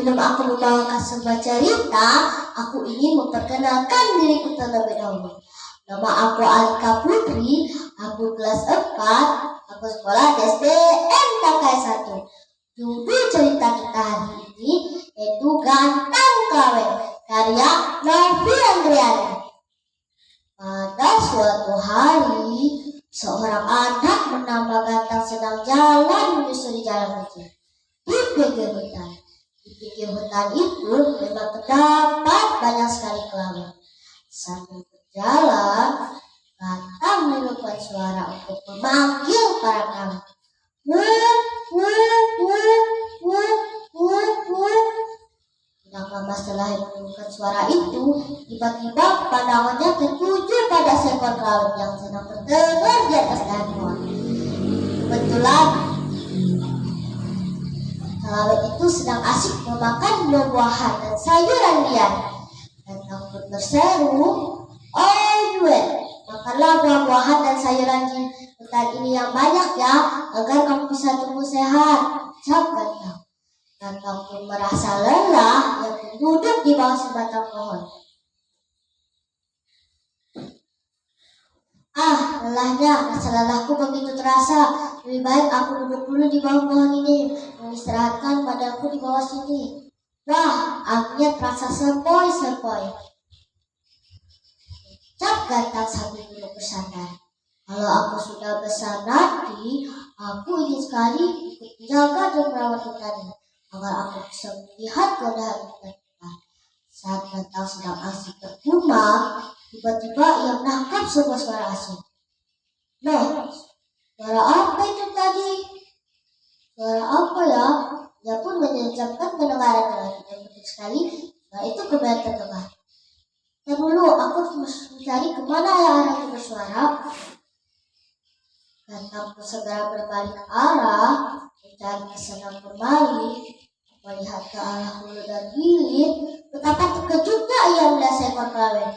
Sebelum aku membawakan sebuah cerita, aku ingin memperkenalkan diriku terlebih dahulu. Nama aku Alika Putri, aku kelas 4, aku sekolah di SDN Takai 1. Judul cerita kita hari ini yaitu Gantang Klawen, karya Novi Andriani. Pada suatu hari, seorang anak bernama Gantang sedang jalan menyusuri jalan kecil di pinggir hutan. Di pinggir hutan itu memang terdapat banyak sekali klawen. Sambil berjalan, Gantang mengeluarkan suara untuk memanggil para klawen. Tidak lama setelah mendengarkan suara itu, tiba-tiba pandangannya tertuju pada seekor klawen yang sedang bertelur di atas dahan pohon. Kebetulan klawen itu sedang asyik memakan buah-buahan dan sayuran liar. Gantang pun berseru, "Oh Yuen, makanlah buah-buahan dan sayuran di hutan ini yang banyak ya, agar kamu bisa tumbuh sehat," ucap Gantang. Gantang pun merasa lelah, ia pun duduk di bawah sebatang pohon. Lelahnya, rasa lelahku begitu terasa. Lebih baik aku duduk dulu di bawah pohon ini, mengistirahatkan badanku di bawah sini. Wah, anginnya terasa sepoi-sepoi, ucap Gantang sambil duduk bersandar. Kalau aku sudah besar nanti, aku ingin sekali ikut menjaga dan merawat hutan ini, agar aku bisa melihat keindahan hutan kita. Saat Gantang sedang asik bergumam, tiba-tiba ia menangkap sebuah suara asing. Nah, suara apa itu tadi? Suara apa ya? Ia pun menjejamkan pendengarannya lagi, dan betul sekali suara itu kembali terdengar. Dulu aku harus mencari kemana ya arah itu bersuara. Gantang pun segera berbalik arah, mencari kesana kemari, melihat ke arah hulu dan hilir. Betapa terkejutnya ia melihat seekor klawen.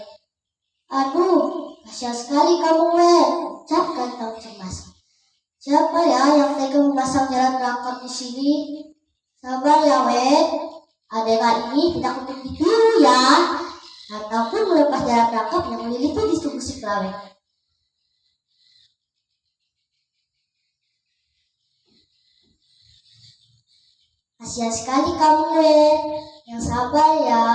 "Aduh, kasihan sekali kamu, Wen," ucap Gantang cemas. "Siapa ya yang tega memasang jalan perangkap di sini? Sabar ya, Wen. Adegan ini tidak untuk ditiru ya." Gantang pun melepas jalan perangkap yang melilipi di tubuh si klawen. "Kasihan sekali kamu, Wen. Yang sabar ya."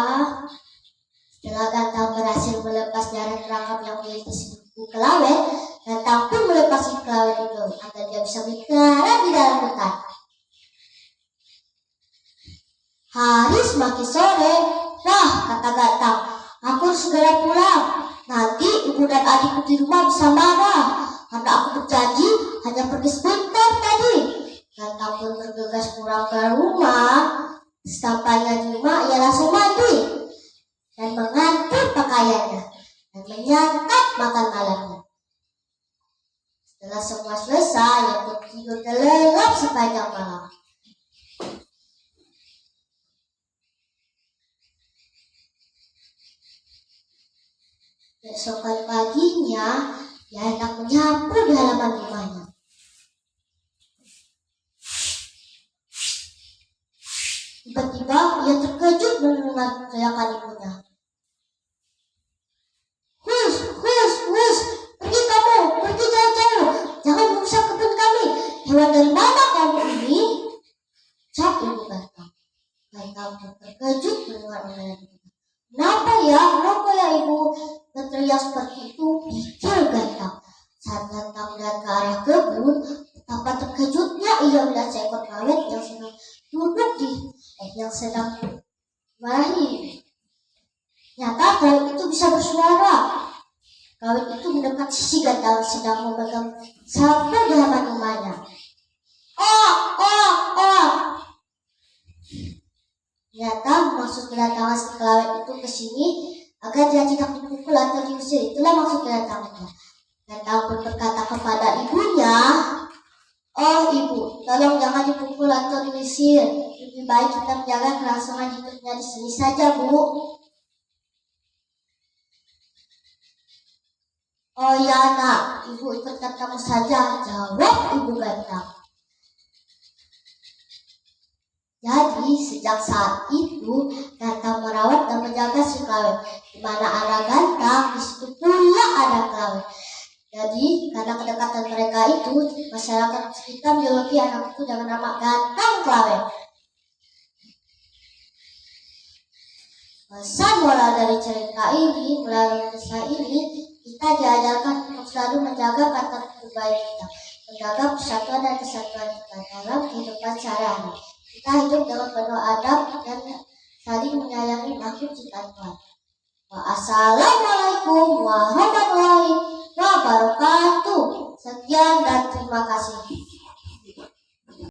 Setelah Gantang berhasil melepas jaran perangkap yang melilipi tubuh klawen, Gantang pun melepas si klawen itu agar dia bisa berkeliaran di dalam hutan. Hari semakin sore. "Nah," kata Gantang, "aku harus segera pulang. Nanti ibu dan adikku di rumah bisa marah, karena aku berjanji hanya pergi sebentar tadi." Gantang pun bergegas pulang ke rumah. Sesampainya di rumah, ia langsung mandi dan mengantar pakaiannya dan menyantap makan malamnya. Setelah semua selesai, ia pun tidur terlelap sepanjang malam. Besokan paginya, ia hendak menyapu di halaman rumahnya. Tiba-tiba ia terkejut mendengar teriakan ibunya. Hus, pergi kamu, pergi jauh-jauh, jangan merusak kebun kami. Hewan dari mana kamu ini?" ucap ibu Gantang. Gantang pun terkejut mendengar omongan ibu. Kenapa ya ibu berteriak seperti itu?" pikir Gantang. Saat Gantang melihat ke arah kebun, betapa terkejutnya ia melihat seekor klawen yang sedang duduk yang sedang marahi. Nyata klawen itu bisa bersuara. Klawen itu mendekat sisi Gantang sedang memegang sapu di halaman rumahnya. Oh. Nyata maksud kedatangan si klawen itu ke sini agar dia tidak dipukul atau diusir. Itulah maksud kedatangannya. Gantang pun berkata kepada ibunya, "Oh ibu, tolong jangan dipukul atau diusir. Lebih baik kita menjaga kelangsungan hidupnya di sini saja, Bu." "Oh ya nak, ibu ikutkan kamu saja," jawab ibu Gantang. Jadi sejak saat itu Ganta merawat dan menjaga si Klawin. Di mana ada Ganta, di situ pula ada Klawin. Jadi karena kedekatan mereka itu, masyarakat sekitar menjuluki anak itu dengan nama Gantang Klawin. Pesan moral dari cerita ini, melalui kisah ini, kita diajarkan untuk selalu menjaga kata baik kita, menjaga persatuan dan kesatuan kita dalam kehidupan sehari-hari. Kita hidup dengan penuh adab dan saling menyayangi makhluk ciptaan Tuhan. Wassalamualaikum warahmatullahi wabarakatuh. Sekian dan terima kasih.